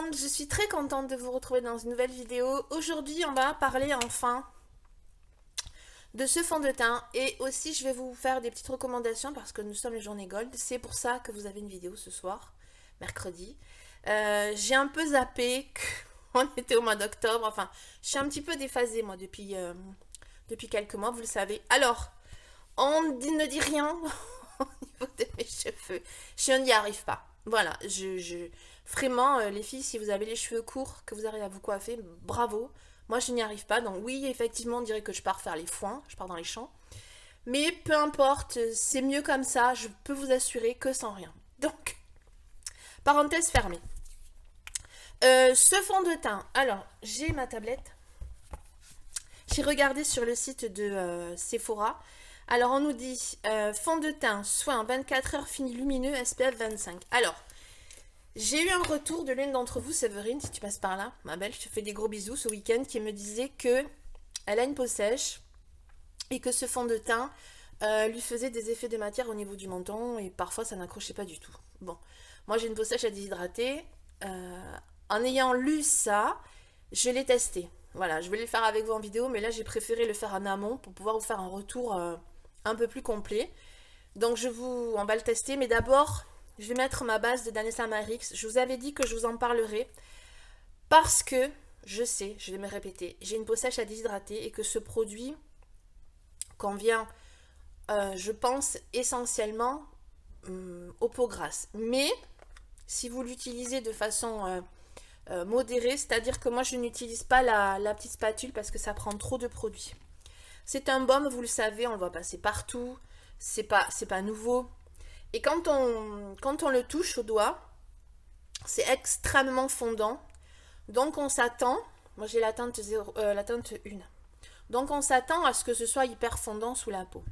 monde, je suis très contente de vous retrouver dans une nouvelle vidéo. Aujourd'hui, on va parler enfin de ce fond de teint et aussi je vais vous faire des petites recommandations parce que nous sommes les journées Gold. C'est pour ça que vous avez une vidéo ce soir, mercredi. J'ai un peu zappé qu'on était au mois d'octobre. Enfin, je suis un petit peu déphasée moi depuis quelques mois, vous le savez. Alors, ne dit rien au niveau de mes cheveux. Je n'y arrive pas. Voilà, vraiment, les filles, si vous avez les cheveux courts, que vous arrivez à vous coiffer, bravo. Moi, je n'y arrive pas. Donc, oui, effectivement, on dirait que je pars faire les foins, je pars dans les champs. Mais peu importe, c'est mieux comme ça. Je peux vous assurer que sans rien. Donc, parenthèse fermée. Ce fond de teint. Alors, j'ai ma tablette. J'ai regardé sur le site de Sephora. Alors, on nous dit fond de teint, soin 24 heures fini lumineux, SPF 25. Alors, j'ai eu un retour de l'une d'entre vous, Séverine, si tu passes par là, ma belle, je te fais des gros bisous ce week-end, qui me disait que elle a une peau sèche et que ce fond de teint lui faisait des effets de matière au niveau du menton et parfois ça n'accrochait pas du tout. Bon, moi j'ai une peau sèche à déshydrater. En ayant lu ça, je l'ai testé. Voilà, je voulais le faire avec vous en vidéo, mais là j'ai préféré le faire en amont pour pouvoir vous faire un retour un peu plus complet. Donc on va le tester, mais d'abord, je vais mettre ma base de Danessa Marix. Je vous avais dit que je vous en parlerai parce que je sais, je vais me répéter, j'ai une peau sèche à déshydrater et que ce produit convient, je pense, essentiellement aux peaux grasses. Mais si vous l'utilisez de façon modérée, c'est-à-dire que moi je n'utilise pas la petite spatule parce que ça prend trop de produits. C'est un baume, vous le savez, on le voit passer partout, c'est pas nouveau. Et quand on le touche au doigt, c'est extrêmement fondant. Donc on s'attend, moi j'ai la teinte 1. Donc on s'attend à ce que ce soit hyper fondant sous la peau.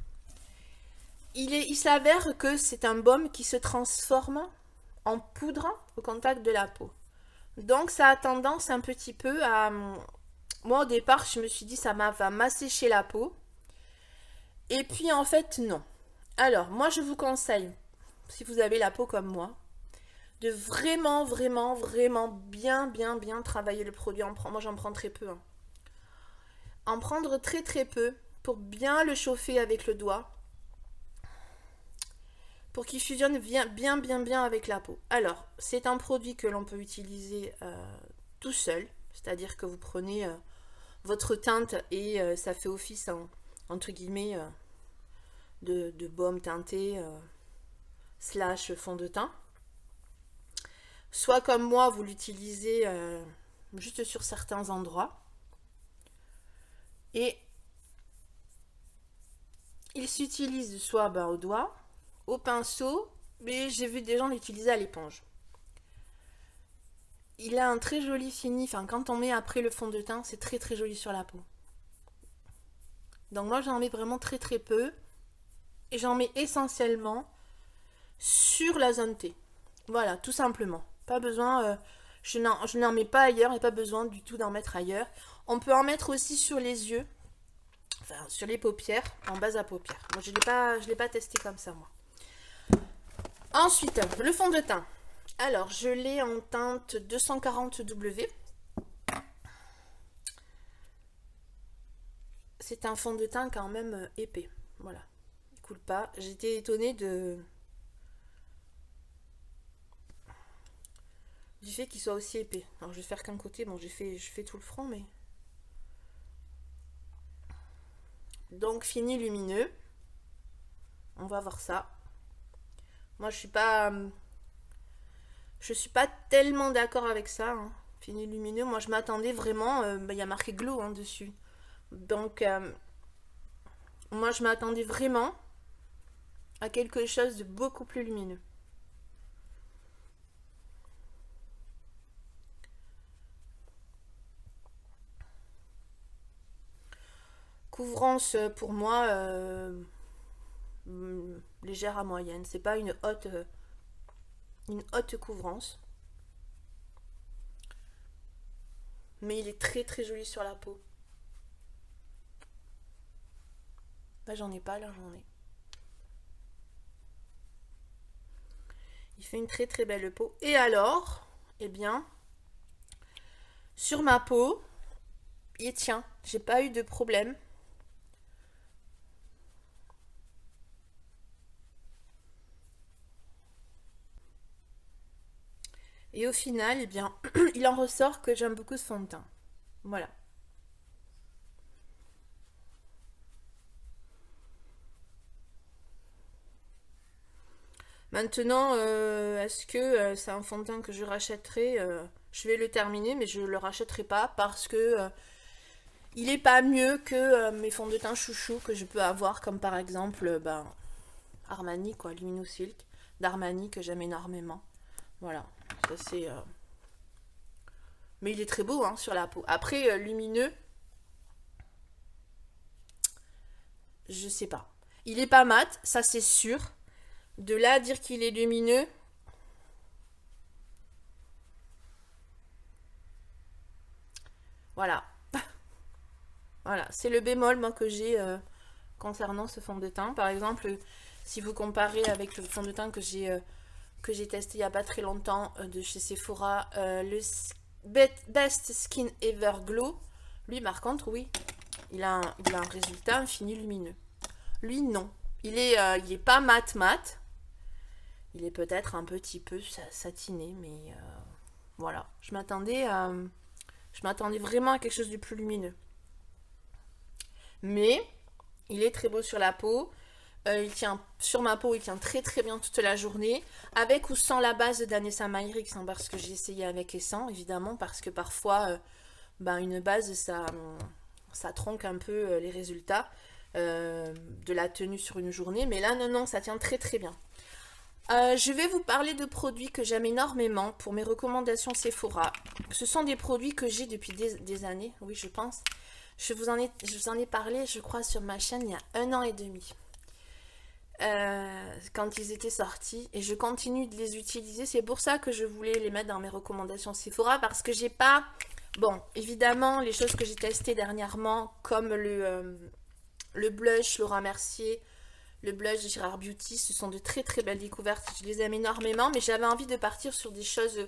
Il s'avère que c'est un baume qui se transforme en poudre au contact de la peau. Donc ça a tendance un petit peu à... Moi au départ je me suis dit ça va m'assécher la peau. Et puis en fait non. Alors moi je vous conseille, si vous avez la peau comme moi, de vraiment, vraiment, vraiment bien travailler le produit. Moi, j'en prends très peu. Hein. En prendre très, très peu pour bien le chauffer avec le doigt. Pour qu'il fusionne bien avec la peau. Alors, c'est un produit que l'on peut utiliser tout seul. C'est-à-dire que vous prenez votre teinte et ça fait office, entre guillemets, de baume teinté slash fond de teint. Soit comme moi, vous l'utilisez juste sur certains endroits. Et il s'utilise soit au doigt, au pinceau, mais j'ai vu des gens l'utiliser à l'éponge. Il a un très joli fini, enfin quand on met après le fond de teint, c'est très très joli sur la peau. Donc moi j'en mets vraiment très très peu. Et j'en mets essentiellement sur la zone T. Voilà, tout simplement. Pas besoin, je n'en mets pas ailleurs et pas besoin du tout d'en mettre ailleurs. On peut en mettre aussi sur les yeux, enfin sur les paupières, en base à paupières. Moi je l'ai pas testé comme ça moi. Ensuite, le fond de teint. Alors, je l'ai en teinte 240W. C'est un fond de teint quand même épais. Voilà. Il coule pas. J'étais étonnée du fait qu'il soit aussi épais. Alors, je vais faire qu'un côté. Bon, je fais tout le front, mais... Donc, fini lumineux. On va voir ça. Moi, je suis pas tellement d'accord avec ça. Hein. Fini lumineux. Moi, je m'attendais vraiment... y a marqué glow hein, dessus. Donc, moi, je m'attendais vraiment à quelque chose de beaucoup plus lumineux. Couvrance pour moi légère à moyenne. C'est pas une haute couvrance. Mais il est très très joli sur la peau. Là j'en ai pas, là j'en ai. Il fait une très très belle peau. Et alors, eh bien, Sur ma peau, il tient. J'ai pas eu de problème. Et au final, eh bien, il en ressort que j'aime beaucoup ce fond de teint. Voilà. Maintenant, est-ce que c'est un fond de teint que je rachèterai? Je vais le terminer, mais je le rachèterai pas parce que il est pas mieux que mes fonds de teint chouchou que je peux avoir, comme par exemple Armani, quoi, Lumino Silk d'Armani que j'aime énormément. Voilà, ça c'est. Mais il est très beau hein, sur la peau. Après, lumineux, je sais pas. Il est pas mat, ça c'est sûr. De là à dire qu'il est lumineux. Voilà. Voilà, c'est le bémol moi, que j'ai concernant ce fond de teint. Par exemple, si vous comparez avec le fond de teint que j'ai testé il n'y a pas très longtemps de chez Sephora, le Best Skin Ever Glow, lui par contre, oui, il a un résultat infini lumineux. Lui, non. Il est pas mat. Il est peut-être un petit peu satiné, mais voilà. Je m'attendais vraiment à quelque chose de plus lumineux. Mais il est très beau sur la peau. Il tient sur ma peau, il tient très très bien toute la journée. Avec ou sans la base d'Anessa Myrix, hein, parce que j'ai essayé avec et sans, évidemment, parce que parfois, une base, ça tronque un peu les résultats de la tenue sur une journée. Mais là, non, ça tient très très bien. Je vais vous parler de produits que j'aime énormément pour mes recommandations Sephora. Ce sont des produits que j'ai depuis des années, oui je pense. Je vous en ai parlé, je crois, sur ma chaîne il y a 1 an et demi. Quand ils étaient sortis. Et je continue de les utiliser. C'est pour ça que je voulais les mettre dans mes recommandations Sephora. Parce que j'ai pas... Bon, évidemment, les choses que j'ai testées dernièrement, comme le blush Laura Mercier, le blush de Gérard Beauty, ce sont de très très belles découvertes. Je les aime énormément. Mais j'avais envie de partir sur des choses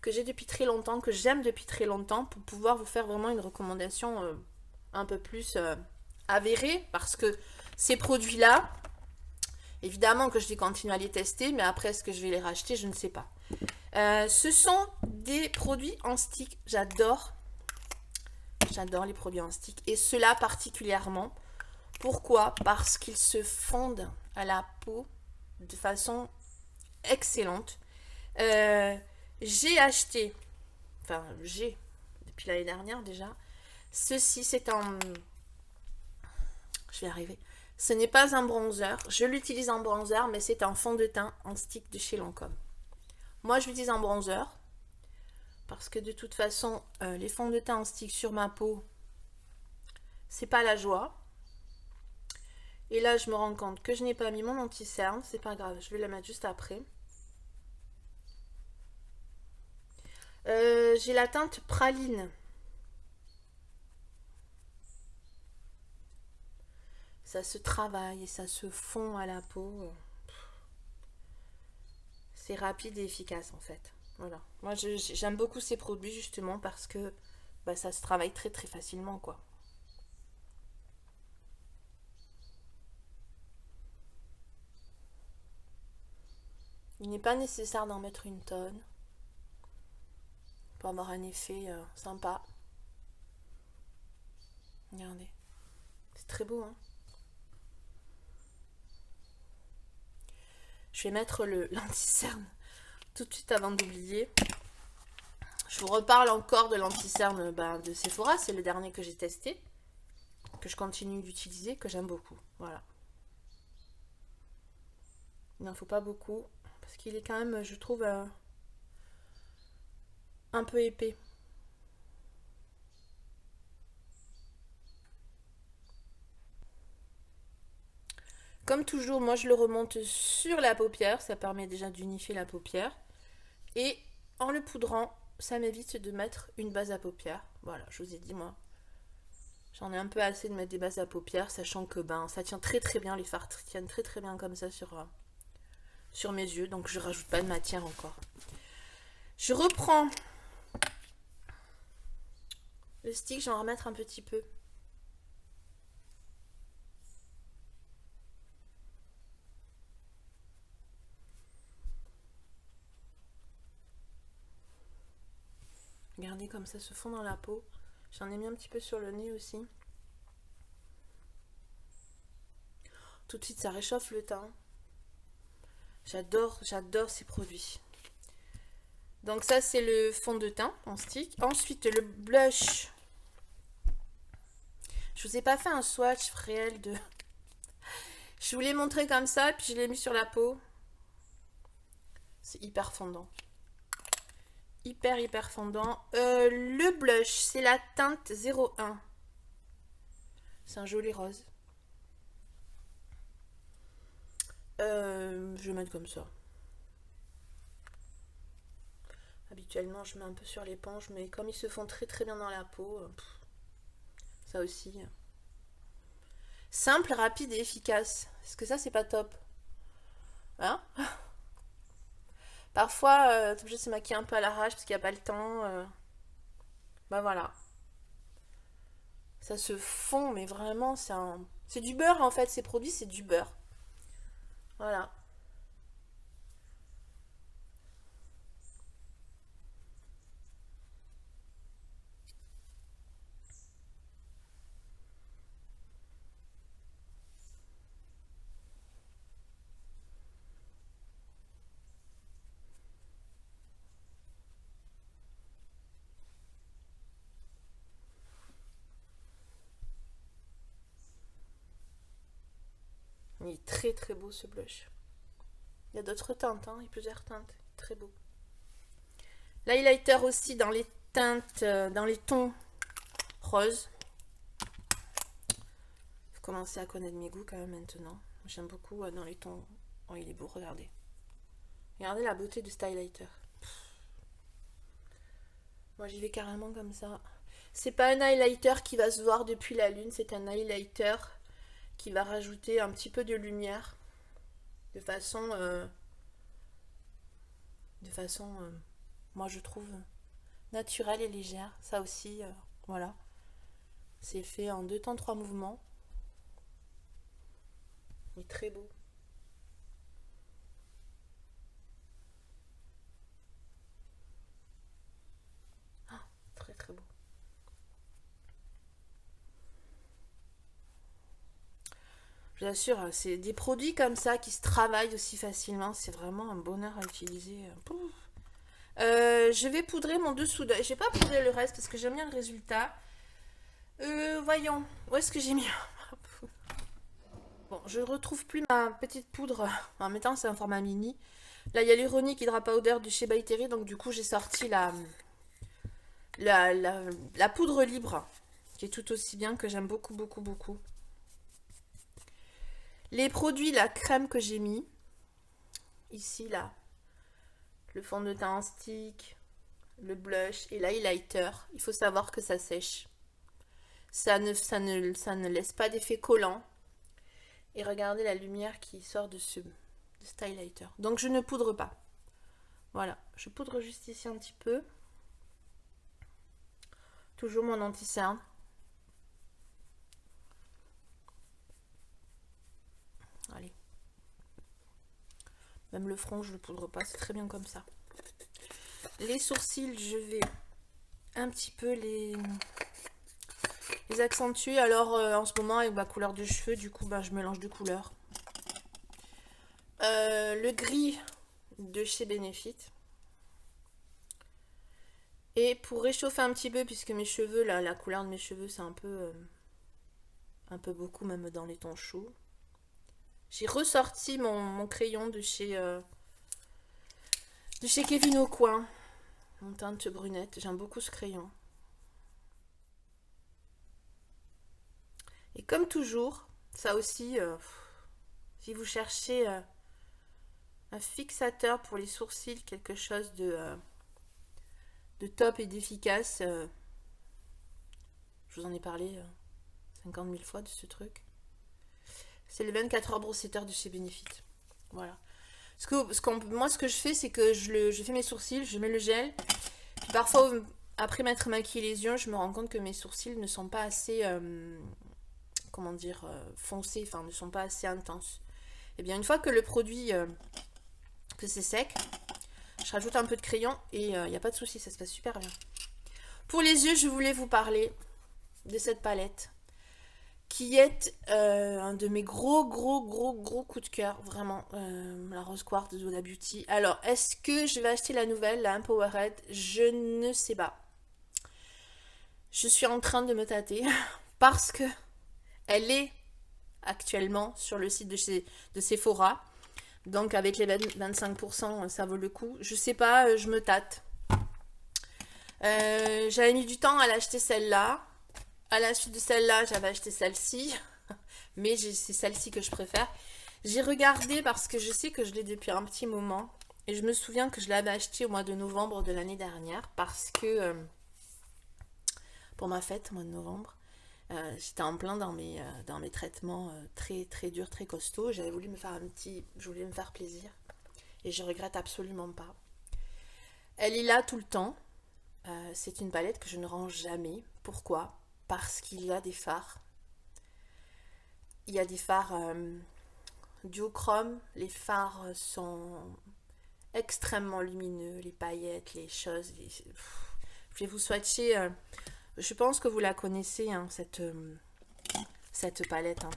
que j'ai depuis très longtemps, que j'aime depuis très longtemps, pour pouvoir vous faire vraiment une recommandation un peu plus avérée. Parce que ces produits-là, évidemment que je vais continuer à les tester, mais après, est-ce que je vais les racheter? Je ne sais pas. Ce sont des produits en stick. J'adore les produits en stick. Et ceux-là particulièrement. Pourquoi? Parce qu'ils se fondent à la peau de façon excellente. J'ai acheté, depuis l'année dernière déjà. Ceci, c'est un... Je vais arriver. Ce n'est pas un bronzer. Je l'utilise en bronzer, mais c'est un fond de teint en stick de chez Lancôme. Moi, je l'utilise en bronzer. Parce que de toute façon, les fonds de teint en stick sur ma peau, c'est pas la joie. Et là, je me rends compte que je n'ai pas mis mon anti-cerne. C'est pas grave, je vais la mettre juste après. J'ai la teinte praline. Ça se travaille et ça se fond à la peau. C'est rapide et efficace en fait. Voilà. Moi j'aime beaucoup ces produits justement parce que ça se travaille très très facilement quoi. Il n'est pas nécessaire d'en mettre une tonne pour avoir un effet sympa. Regardez. C'est très beau hein. Je vais mettre l'anti-cerne tout de suite avant d'oublier. Je vous reparle encore de l'anti-cerne de Sephora. C'est le dernier que j'ai testé. Que je continue d'utiliser. Que j'aime beaucoup. Voilà. Il n'en faut pas beaucoup. Parce qu'il est quand même, je trouve, un peu épais. Comme toujours, moi je le remonte sur la paupière. Ça permet déjà d'unifier la paupière. Et en le poudrant, ça m'évite de mettre une base à paupières. Voilà, je vous ai dit moi. J'en ai un peu assez de mettre des bases à paupières, sachant que ça tient très très bien, les fards tiennent très très bien comme ça sur mes yeux, donc je rajoute pas de matière encore. Je reprends Le stick, je vais en remettre un petit peu. Regardez comme ça se fond dans la peau. J'en ai mis un petit peu sur le nez aussi. Tout de suite, ça réchauffe le teint. J'adore ces produits. Donc ça, c'est le fond de teint en stick. Ensuite, le blush. Je vous ai pas fait un swatch réel de... Je vous l'ai montré comme ça, puis je l'ai mis sur la peau. C'est hyper fondant. Hyper fondant. Le blush, c'est la teinte 01. C'est un joli rose. Je vais mettre comme ça. Habituellement, je mets un peu sur l'éponge, mais comme ils se font très bien dans la peau, ça aussi. Simple, rapide et efficace. Est-ce que ça, c'est pas top? Hein? Parfois, t'es obligé de se maquiller un peu à l'arrache parce qu'il n'y a pas le temps. Bah voilà. Ça se fond, mais vraiment, c'est du beurre en fait. Ces produits, c'est du beurre. Voilà. Il est très beau ce blush. Il y a d'autres teintes, hein, il y a plusieurs teintes. Très beau. L'highlighter aussi dans les teintes, dans les tons roses. Vous commencez à connaître mes goûts quand même maintenant. J'aime beaucoup dans les tons. Oh, il est beau, regardez. Regardez la beauté de cet highlighter. Moi, j'y vais carrément comme ça. C'est pas un highlighter qui va se voir depuis la lune, c'est un highlighter qui va rajouter un petit peu de lumière de façon moi je trouve naturelle et légère. Ça aussi, voilà. C'est fait en 2 temps 3 mouvements. Il est très beau. Ah, très beau. Je vous assure, c'est des produits comme ça qui se travaillent aussi facilement. C'est vraiment un bonheur à utiliser. Je vais poudrer mon dessous d'œil. Je vais pas poudrer le reste parce que j'aime bien le résultat. Voyons, où est-ce que j'ai mis? Bon, je retrouve plus ma petite poudre. En même temps, c'est un format mini. Là, il y a l'Ironic Hydra Powder de chez By Terry. Donc, du coup, j'ai sorti la poudre libre qui est tout aussi bien, que j'aime beaucoup. Les produits, la crème que j'ai mis ici, là, le fond de teint en stick, le blush et l'highlighter, il faut savoir que ça sèche. Ça ne laisse pas d'effet collant. Et regardez la lumière qui sort de cet highlighter. Donc je ne poudre pas. Voilà, je poudre juste ici un petit peu. Toujours mon anti-cerne. Allez. Même le front, je ne le poudre pas, c'est très bien comme ça. Les sourcils, je vais un petit peu les accentuer. Alors en ce moment, avec ma couleur de cheveux, du coup, je mélange de couleurs. Le gris de chez Benefit. Et pour réchauffer un petit peu, puisque mes cheveux, là, la couleur de mes cheveux, c'est un peu beaucoup, même dans les tons chauds. J'ai ressorti mon crayon de chez Kevyn Aucoin. Mon teinte brunette. J'aime beaucoup ce crayon. Et comme toujours, ça aussi, si vous cherchez un fixateur pour les sourcils, quelque chose de top et d'efficace, je vous en ai parlé 50 000 fois de ce truc. C'est le 24 heures brosseur de chez Benefit. Voilà. Moi, ce que je fais, c'est que je fais mes sourcils, je mets le gel. Puis parfois, après m'être maquillé les yeux, je me rends compte que mes sourcils ne sont pas assez, comment dire, foncés, enfin ne sont pas assez intenses. Et bien une fois que le produit, que c'est sec, je rajoute un peu de crayon et il n'y a pas de souci, ça se passe super bien. Pour les yeux, je voulais vous parler de cette palette qui est un de mes gros coups de cœur, vraiment, la Rose Quartz de Huda Beauty. Alors, est-ce que je vais acheter la nouvelle, la Empowered? Je ne sais pas. Je suis en train de me tâter parce que elle est actuellement sur le site de Sephora. Donc avec les 25%, ça vaut le coup. Je sais pas, je me tâte. J'avais mis du temps à l'acheter celle-là. À la suite de celle-là, j'avais acheté celle-ci. Mais c'est celle-ci que je préfère. J'ai regardé parce que je sais que je l'ai depuis un petit moment. Et je me souviens que je l'avais acheté au mois de novembre de l'année dernière. Parce que pour ma fête, au mois de novembre, j'étais en plein dans mes traitements très durs, très costauds. J'avais voulu me faire je voulais me faire plaisir. Et je regrette absolument pas. Elle est là tout le temps. C'est une palette que je ne range jamais. Pourquoi? Parce qu'il y a des fards. Il y a des fards duochrome. Les fards sont extrêmement lumineux. Les paillettes, les choses. Je vais vous swatcher. Je pense que vous la connaissez, hein, cette palette. Hein.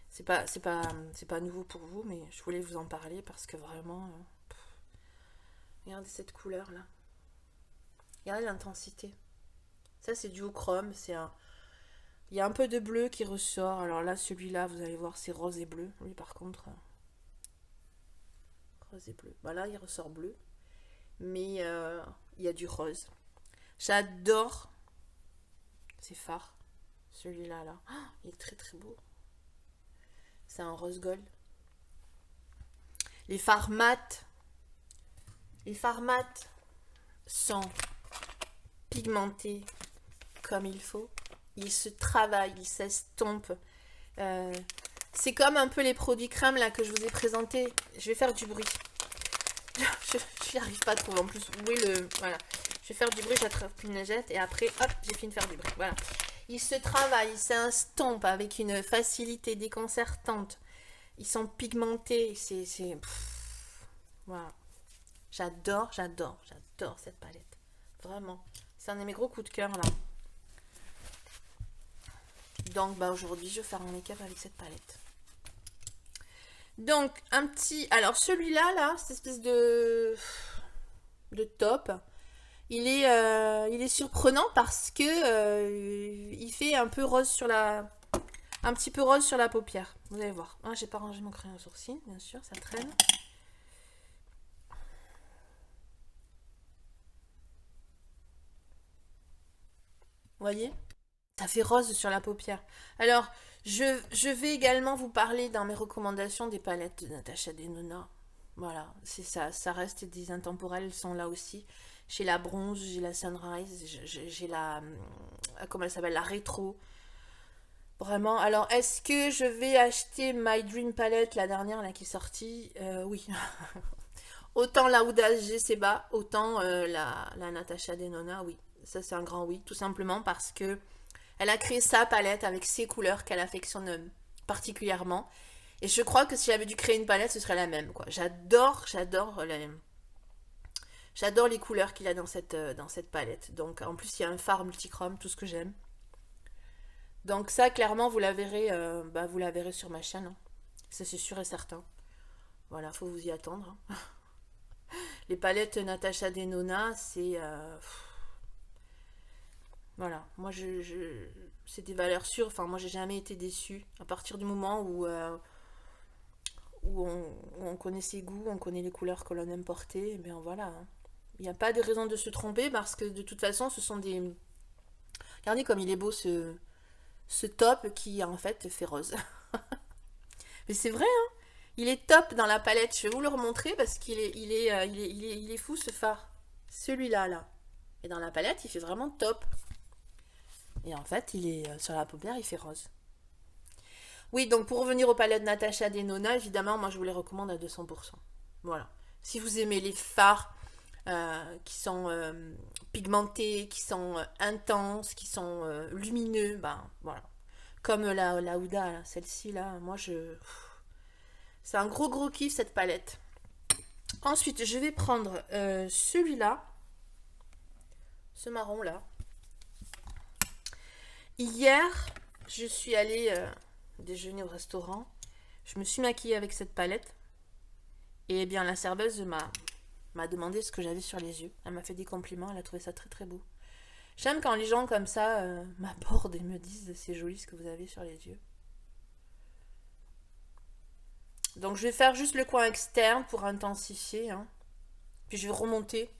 C'est pas nouveau pour vous, mais je voulais vous en parler parce que vraiment... regardez cette couleur là. Regardez l'intensité. Ça c'est duochrome, il y a un peu de bleu qui ressort. Alors là, celui-là, vous allez voir, c'est rose et bleu. Lui par contre, rose et bleu. Voilà, il ressort bleu. Mais il y a du rose. J'adore ces fards. Celui-là, là. Oh, il est très beau. C'est un rose gold. Les fards mat. Les fards mat sont pigmentés comme il faut. Ils se travaillent, ils s'estompent. C'est comme un peu les produits crème là que je vous ai présentés. Je vais faire du bruit. Je n'y arrive pas trop en plus. Oui, voilà. Je vais faire du bruit, j'attrape une neigette et après, hop, j'ai fini de faire du bruit. Voilà. Ils se travaillent, ils s'estompent avec une facilité déconcertante. Ils sont pigmentés. Voilà. J'adore cette palette. Vraiment. C'est un de mes gros coups de cœur là. Donc bah aujourd'hui je vais faire mon make-up avec cette palette. Donc un petit... Alors celui-là là, cette espèce de top, il est surprenant parce que il fait un peu rose sur la... Un petit peu rose sur la paupière. Vous allez voir. Ah, j'ai pas rangé mon crayon sourcil, bien sûr, ça traîne. Vous voyez? Ça fait rose sur la paupière. Alors, je vais également vous parler dans mes recommandations des palettes de Natasha Denona. Voilà, c'est ça. Ça reste des intemporelles, elles sont là aussi. J'ai la bronze, j'ai la sunrise, j'ai la... Comment elle s'appelle? La rétro. Vraiment. Alors, est-ce que je vais acheter My Dream Palette, la dernière là qui est sortie? Oui. Autant la Huda Seba, autant la Natasha Denona, oui. Ça, c'est un grand oui. Tout simplement parce que elle a créé sa palette avec ses couleurs qu'elle affectionne particulièrement. Et je crois que si j'avais dû créer une palette, ce serait la même, quoi. J'adore les couleurs qu'il a dans cette palette. Donc, en plus, il y a un fard multichrome, tout ce que j'aime. Donc ça, clairement, vous la verrez sur ma chaîne. Hein. Ça, c'est sûr et certain. Voilà, faut vous y attendre. Hein. Les palettes Natasha Denona, c'est... Voilà, moi, c'est des valeurs sûres. Enfin, moi, j'ai jamais été déçue. À partir du moment où on connaît ses goûts, on connaît les couleurs que l'on aime porter, et bien voilà. Hein. Il n'y a pas de raison de se tromper parce que de toute façon, ce sont des... Regardez comme il est beau ce top qui en fait fait rose. Mais c'est vrai, hein. Il est top dans la palette. Je vais vous le remontrer parce il est fou ce phare. Celui-là, là. Et dans la palette, il fait vraiment top. Et en fait, il est sur la paupière, il fait rose. Oui, donc pour revenir aux palettes Natasha Denona, évidemment, moi je vous les recommande à 200%. Voilà. Si vous aimez les fards, qui sont pigmentés, qui sont intenses, qui sont lumineux. Ben voilà. Comme la Huda, celle-ci là, moi je. C'est un gros gros kiff cette palette. Ensuite, je vais prendre celui-là, ce marron là. Hier, je suis allée déjeuner au restaurant. Je me suis maquillée avec cette palette. Et bien, la serveuse m'a demandé ce que j'avais sur les yeux. Elle m'a fait des compliments, elle a trouvé ça très très beau. J'aime quand les gens comme ça m'abordent et me disent c'est joli ce que vous avez sur les yeux. Donc je vais faire juste le coin externe pour intensifier. Hein. Puis je vais remonter.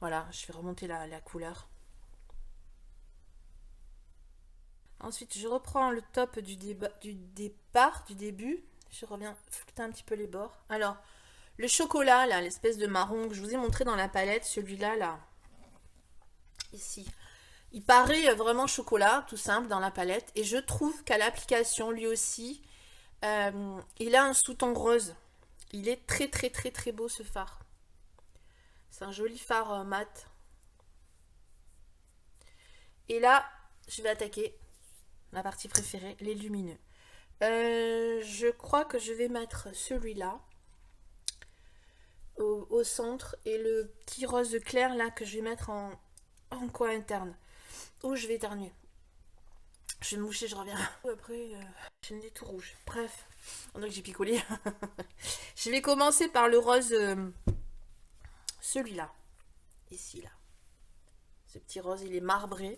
Voilà, je vais remonter la couleur. Ensuite, je reprends le top du départ, du début. Je reviens flouter un petit peu les bords. Alors, le chocolat, là, l'espèce de marron que je vous ai montré dans la palette, celui-là, là, ici. Il paraît vraiment chocolat, tout simple, dans la palette. Et je trouve qu'à l'application, lui aussi, il a un sous-ton rose. Il est très, très, très, très beau, ce fard. C'est un joli fard mat. Et là, je vais attaquer ma partie préférée, les lumineux. Je crois que je vais mettre celui-là au centre et le petit rose clair là que je vais mettre en coin interne. Où je vais éternuer. Je vais me moucher, je reviens. Après, j'ai le nez tout rouge. Bref, donc j'ai picolé. Je vais commencer par le rose, celui-là. Ici, là. Ce petit rose, il est marbré.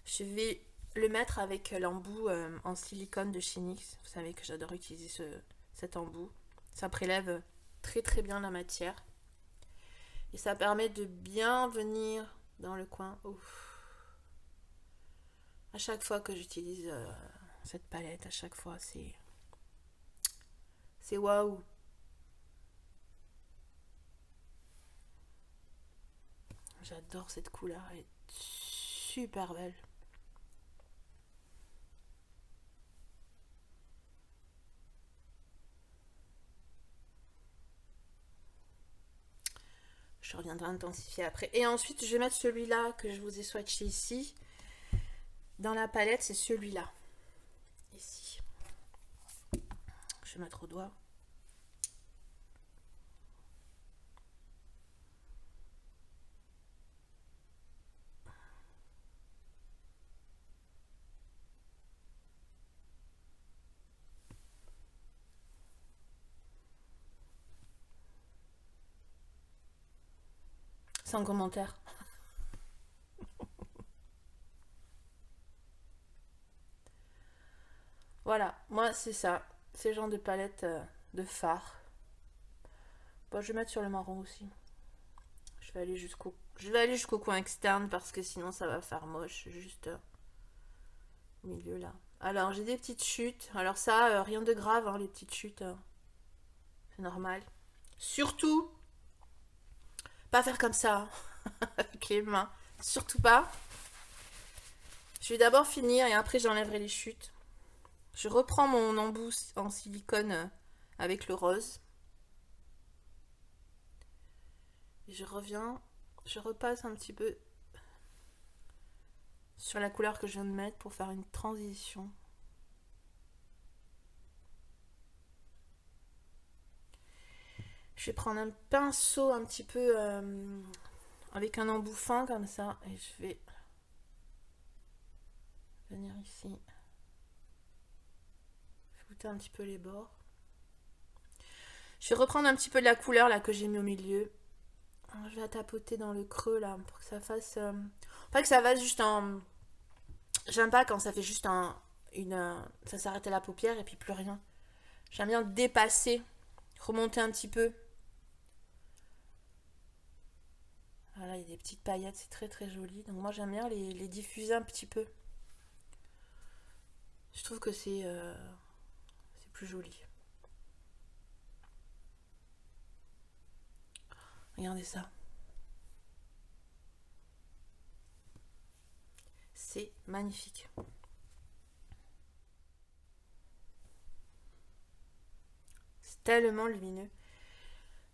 Je vais le mettre avec l'embout en silicone de chez NYX. Vous savez que j'adore utiliser cet embout. Ça prélève très très bien la matière. Et ça permet de bien venir dans le coin. Ouf. À chaque fois que j'utilise cette palette, à chaque fois, c'est waouh. J'adore cette couleur, elle est super belle. Je reviendrai intensifier après. Et ensuite, je vais mettre celui-là que je vous ai swatché ici. Dans la palette, c'est celui-là. Ici. Je vais mettre au doigt. Sans commentaire. Voilà, moi c'est ça. Ces genres de palettes de fard. Bon, je vais mettre sur le marron aussi. Je vais aller jusqu'au coin externe parce que sinon ça va faire moche. Juste au milieu là. Alors j'ai des petites chutes. Alors ça, rien de grave, hein, les petites chutes. C'est normal. Surtout, pas faire comme ça avec les mains. Surtout pas. Je vais d'abord finir et après j'enlèverai les chutes. Je reprends mon embout en silicone avec le rose. Et je reviens, je repasse un petit peu sur la couleur que je viens de mettre pour faire une transition. Je vais prendre un pinceau un petit peu avec un embout fin comme ça et je vais venir ici, flouter un petit peu les bords. Je vais reprendre un petit peu de la couleur là que j'ai mis au milieu. Je vais la tapoter dans le creux là pour que ça fasse... Pas que ça fasse juste un... J'aime pas quand ça fait juste ça s'arrête à la paupière et puis plus rien. J'aime bien dépasser, remonter un petit peu. Voilà, il y a des petites paillettes, c'est très très joli. Donc moi j'aime bien les diffuser un petit peu. Je trouve que c'est plus joli. Regardez ça. C'est magnifique. C'est tellement lumineux.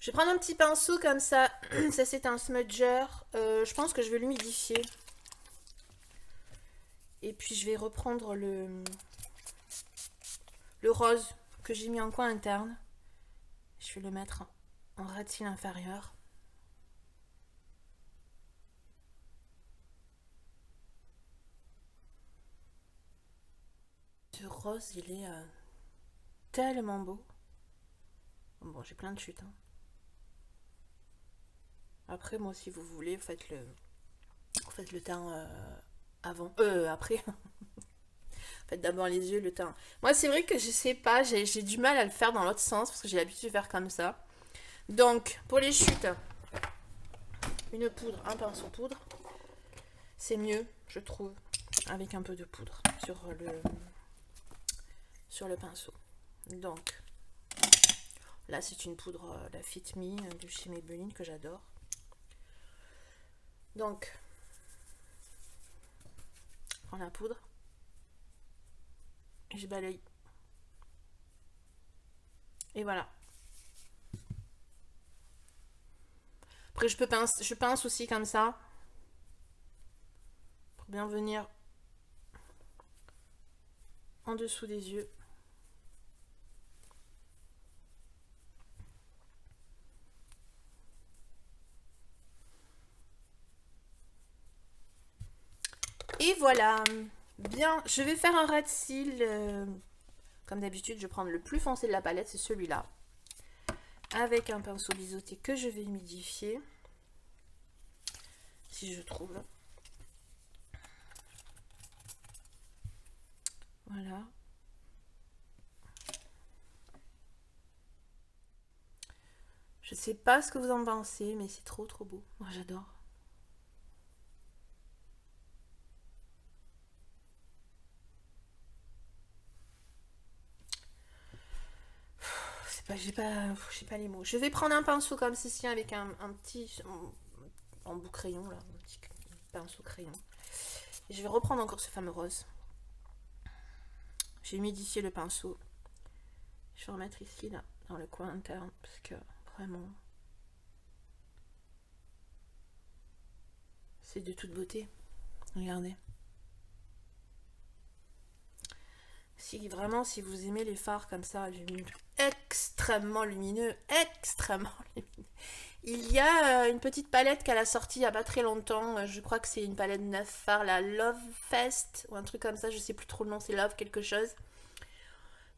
Je vais prendre un petit pinceau comme ça. Ça, c'est un smudger. Je pense que je vais l'humidifier. Et puis, je vais reprendre le rose que j'ai mis en coin interne. Je vais le mettre en ras de cils inférieur. Ce rose, il est tellement beau. Bon, j'ai plein de chutes. Hein. Après, moi, si vous voulez, faites le teint avant. Après. Faites d'abord les yeux, le teint. Moi, c'est vrai que je sais pas, j'ai du mal à le faire dans l'autre sens parce que j'ai l'habitude de faire comme ça. Donc, pour les chutes, une poudre, un pinceau poudre, c'est mieux, je trouve, avec un peu de poudre sur le pinceau. Donc, là, c'est une poudre, la Fit Me de chez Maybelline que j'adore. Donc, je prends la poudre et je balaye. Et voilà. Après, je pince aussi comme ça. Pour bien venir en dessous des yeux. Et voilà. Bien, je vais faire un ras de cils. Comme d'habitude, je vais prendre le plus foncé de la palette, c'est celui-là. Avec un pinceau biseauté que je vais humidifier. Si je trouve. Voilà. Je sais pas ce que vous en pensez, mais c'est trop trop beau. Moi j'adore. J'ai pas les mots. Je vais prendre un pinceau comme ceci avec un petit en bout crayon là, un petit pinceau crayon. Et je vais reprendre encore ce fameux rose. J'ai humidifié le pinceau. Je vais remettre ici là, dans le coin interne, parce que vraiment, c'est de toute beauté. Regardez. Si vraiment, si vous aimez les fards comme ça, extrêmement lumineux, il y a une petite palette qu'elle a sortie il n'y a pas très longtemps. Je crois que c'est une palette 9 fards, la Love Fest ou un truc comme ça. Je sais plus trop le nom, c'est Love quelque chose.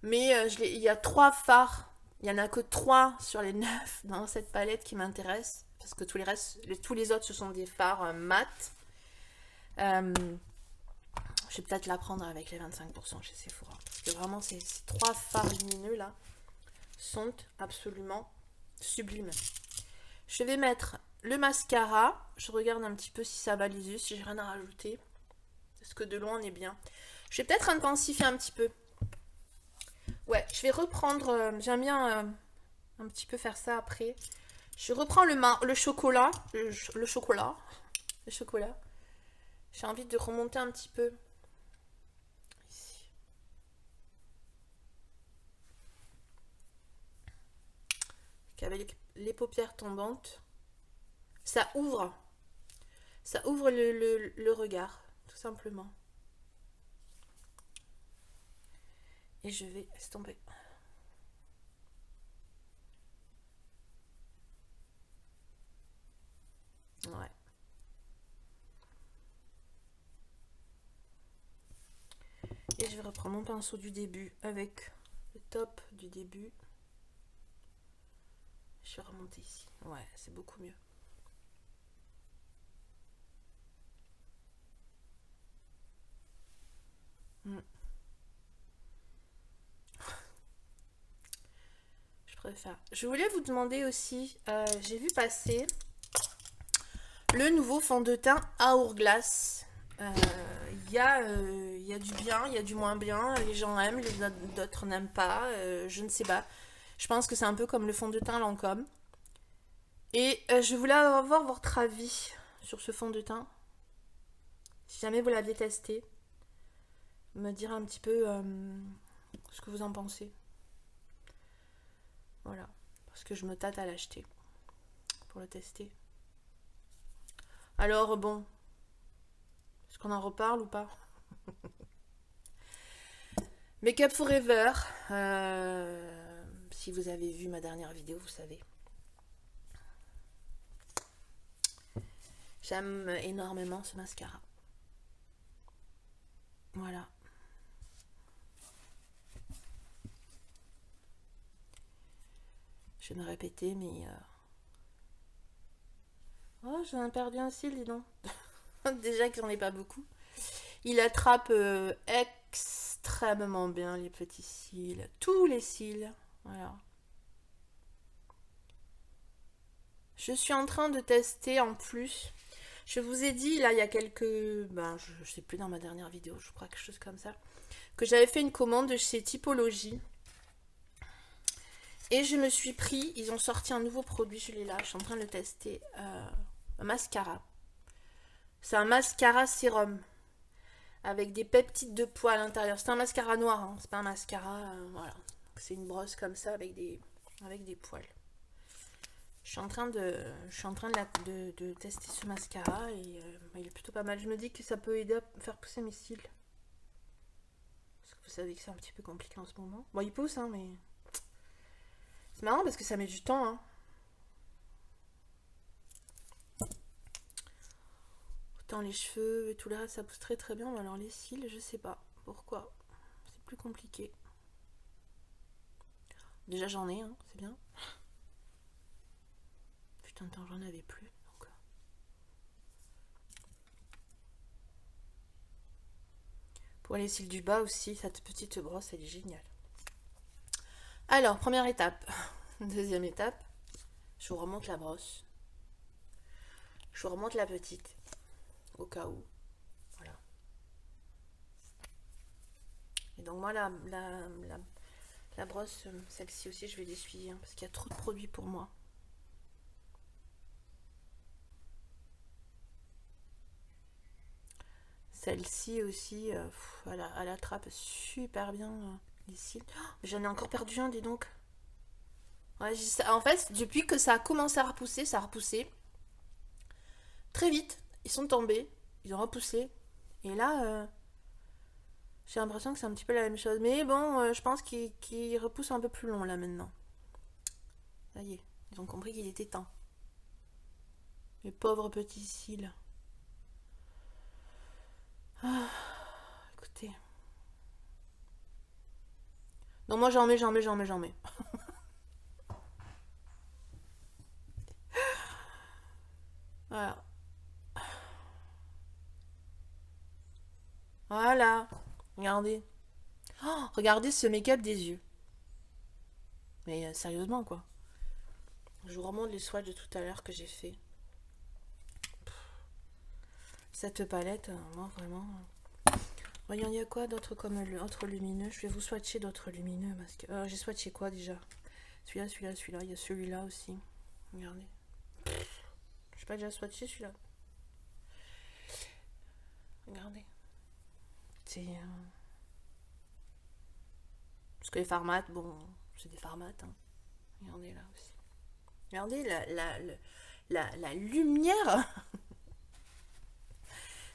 Mais il y a 3 fards. Il n'y en a que 3 sur les 9 dans cette palette qui m'intéressent. Parce que tous les autres, ce sont des fards mat. Je vais peut-être la prendre avec les 25% chez Sephora. Parce que vraiment, ces 3 fards lumineux là sont absolument sublimes. Je vais mettre le mascara. Je regarde un petit peu si ça va les yeux, si j'ai rien à rajouter. Parce que de loin, on est bien. Je vais peut-être intensifier un petit peu. Ouais, je vais reprendre. J'aime bien un petit peu faire ça après. Je reprends le chocolat. Le chocolat. J'ai envie de remonter un petit peu. Ici. Avec les paupières tombantes, ça ouvre. Ça ouvre le regard, tout simplement. Et je vais estomper. Ouais. Et je vais reprendre mon pinceau du début avec le top du début. Je vais remonter ici. Ouais, c'est beaucoup mieux. Je préfère. Je voulais vous demander aussi, j'ai vu passer le nouveau fond de teint Hourglass. Il y a du bien, il y a du moins bien. Les gens aiment, d'autres n'aiment pas. Je ne sais pas. Je pense que c'est un peu comme le fond de teint Lancôme. Et je voulais avoir votre avis sur ce fond de teint. Si jamais vous l'aviez testé, me dire un petit peu ce que vous en pensez. Voilà. parce que je me tâte à l'acheter pour le tester. Alors bon, est-ce qu'on en reparle ou pas? Make Up Forever. Si vous avez vu ma dernière vidéo, vous savez. J'aime énormément ce mascara. Voilà. Je vais me répéter, mais... Oh, j'en ai perdu un cil, dis donc. Déjà qu'il n'en est pas beaucoup. Il attrape extrêmement bien les petits cils. Tous les cils. Voilà. Je suis en train de tester en plus. Je vous ai dit, là, il y a quelques... Ben, je sais plus dans ma dernière vidéo, je crois, quelque chose comme ça. Que j'avais fait une commande de chez Typologie. Et je me suis pris... Ils ont sorti un nouveau produit, je l'ai là. Je suis en train de le tester. Un mascara. C'est un mascara sérum. Avec des peptides de poids à l'intérieur. C'est un mascara noir, hein. C'est pas un mascara... voilà. C'est une brosse comme ça avec des poils. Je suis en train de tester ce mascara et il est plutôt pas mal. Je me dis que ça peut aider à faire pousser mes cils. Parce que vous savez que c'est un petit peu compliqué en ce moment. Bon, il pousse, hein, mais... C'est marrant parce que ça met du temps, hein. Autant les cheveux et tout le reste, ça pousse très très bien. Mais alors les cils, je sais pas pourquoi. C'est plus compliqué. Déjà j'en ai, hein, c'est bien. Putain de temps, j'en avais plus. Donc... Pour les cils du bas aussi, cette petite brosse, elle est géniale. Alors, première étape. Deuxième étape, je vous remonte la brosse. Je vous remonte la petite. Au cas où. Voilà. Et donc moi, la brosse, celle-ci aussi, je vais l'essuyer. Hein, parce qu'il y a trop de produits pour moi. Celle-ci aussi, elle attrape super bien les cils. Oh, j'en ai encore perdu un, dis donc. Ouais, en fait, depuis que ça a commencé à repousser, ça a repoussé. Très vite, ils sont tombés, ils ont repoussé. Et là, j'ai l'impression que c'est un petit peu la même chose. Mais bon, je pense qu'ils repoussent un peu plus long là maintenant. Ça y est, ils ont compris qu'il était temps. Les pauvres petits cils. Ah, écoutez. Non, moi j'en mets. Voilà. Voilà. Regardez. Oh, regardez ce make-up des yeux. Mais sérieusement, quoi. Je vous remonte les swatchs de tout à l'heure que j'ai fait. Cette palette, moi vraiment... Voyons, il y a quoi d'autre comme autre lumineux? Je vais vous swatcher d'autres lumineux. Parce que j'ai swatché quoi déjà? Celui-là. Il y a celui-là aussi. Regardez. Je sais pas déjà swatché celui-là. Regardez. C'est... Parce que les Pharmat, bon, c'est des Pharmat. Hein. Regardez là aussi. Regardez la lumière.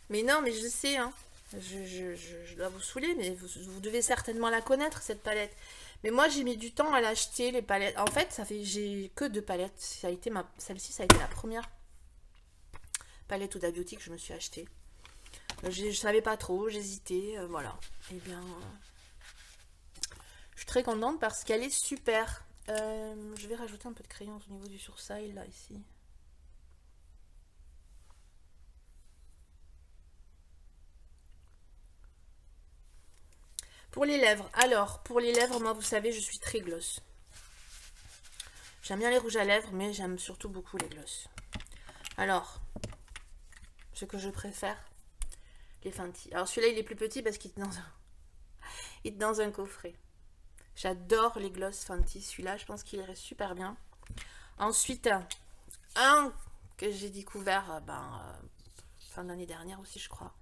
Mais non, mais je sais, hein. Je dois vous saouler, mais vous devez certainement la connaître, cette palette. Mais moi, j'ai mis du temps à l'acheter, les palettes. En fait, j'ai que 2 palettes. Celle-ci, ça a été la première palette Huda Beauty que je me suis achetée. Je savais pas trop, j'hésitais, voilà. Et bien, je suis très contente parce qu'elle est super. Je vais rajouter un peu de crayon au niveau du sourcil, là, ici. Pour les lèvres, alors, pour les lèvres, moi, vous savez, je suis très gloss. J'aime bien les rouges à lèvres, mais j'aime surtout beaucoup les gloss. Alors, ce que je préfère, les Fenty. Alors, celui-là, il est plus petit parce qu'il est dans un coffret. J'adore les gloss Fenty. Celui-là, je pense qu'il irait super bien. Ensuite, un que j'ai découvert fin d'année dernière aussi, je crois.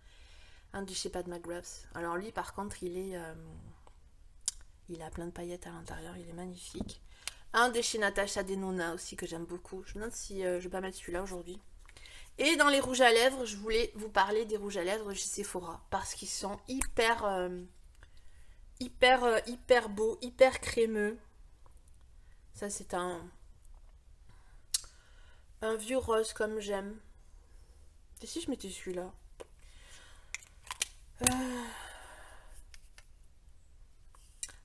Un de chez Pat McGrath. Alors lui, par contre, il a plein de paillettes à l'intérieur. Il est magnifique. Un de chez Natasha Denona aussi que j'aime beaucoup. Je me demande si je vais pas mettre celui-là aujourd'hui. Et dans les rouges à lèvres, je voulais vous parler des rouges à lèvres de chez Sephora. Parce qu'ils sont hyper beaux, hyper crémeux. Ça c'est un vieux rose comme j'aime. Et si je mettais celui-là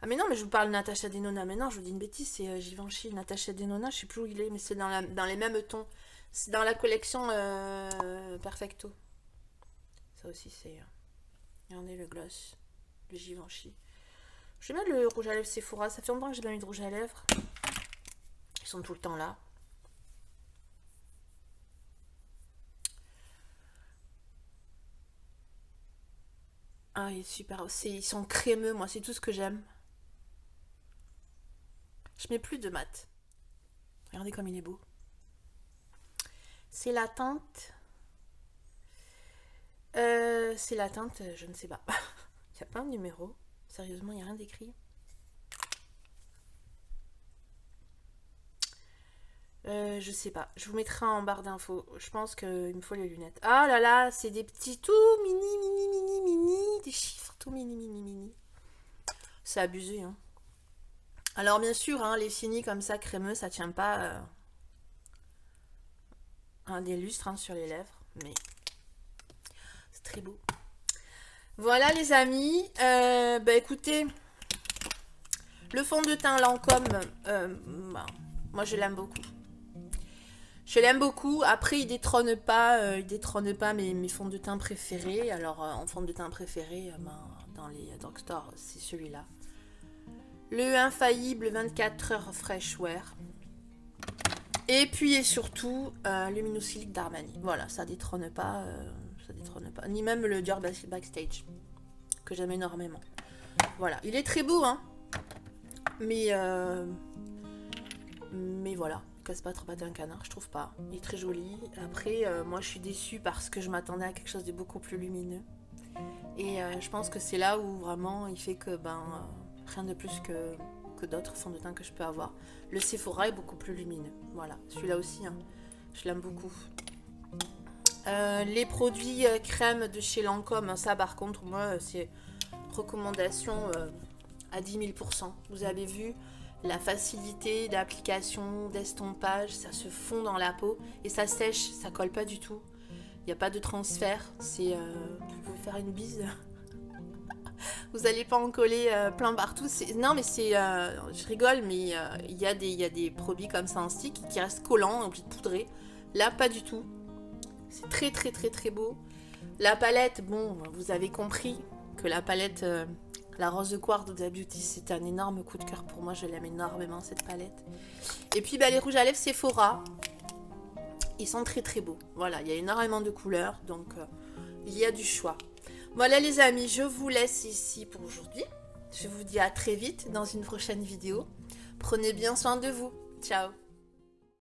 Ah mais non, mais je vous parle de Natasha Denona. Mais non, je vous dis une bêtise, c'est Givenchy. Natasha Denona, je sais plus où il est, mais c'est dans les mêmes tons. C'est dans la collection Perfecto. Ça aussi c'est... regardez le gloss de Givenchy. Je vais mettre le rouge à lèvres Sephora. Ça fait longtemps que j'ai pas mis de rouge à lèvres. Ils sont tout le temps là. Ah, il est super. Ils sont crémeux, moi, c'est tout ce que j'aime. Je mets plus de mat. Regardez comme il est beau. C'est la teinte. C'est la teinte, je ne sais pas. Il n'y a pas un numéro. Sérieusement, il n'y a rien d'écrit. Je sais pas. Je vous mettrai en barre d'infos. Je pense qu'il me faut les lunettes. Ah là là, c'est des petits tout mini. Des chiffres tout mini. C'est abusé, hein. Alors bien sûr, hein, les finis comme ça, crémeux, ça tient pas des lustres hein, sur les lèvres. Mais c'est très beau. Voilà les amis. Bah écoutez, le fond de teint Lancôme, moi je l'aime beaucoup. Je l'aime beaucoup. Après, il détrône pas mes fonds de teint préférés. Alors, en fond de teint préféré, dans les drugstores, c'est celui-là. Le infaillible 24 heures Fresh Wear. Et puis, et surtout, Luminous-Silk d'Armani. Voilà, ça détrône pas. Ni même le Dior Backstage, que j'aime énormément. Voilà, il est très beau, hein. Mais voilà. Casse pas trop patin un canard, je trouve pas. Il est très joli. Après, moi je suis déçue parce que je m'attendais à quelque chose de beaucoup plus lumineux. Et je pense que c'est là où vraiment il fait que rien de plus que d'autres fonds de teint que je peux avoir. Le Sephora est beaucoup plus lumineux. Voilà, celui-là aussi, hein, je l'aime beaucoup. Les produits crème de chez Lancôme, ça par contre, moi c'est recommandation à 10 000%. Vous avez vu la facilité d'application, d'estompage, ça se fond dans la peau et ça sèche, ça colle pas du tout. Il n'y a pas de transfert, c'est vous pouvez faire une bise. Vous n'allez pas en coller plein partout. Non mais c'est, je rigole, mais il y a des produits comme ça en stick qui restent collants, obligés de poudrer. Là pas du tout. C'est très beau. La palette, bon, vous avez compris que la palette... la rose de quartz de The Beauty, c'est un énorme coup de cœur pour moi. Je l'aime énormément, cette palette. Et puis, les rouges à lèvres Sephora. Ils sont très beaux. Voilà, il y a énormément de couleurs. Donc, il y a du choix. Voilà, les amis, je vous laisse ici pour aujourd'hui. Je vous dis à très vite dans une prochaine vidéo. Prenez bien soin de vous. Ciao.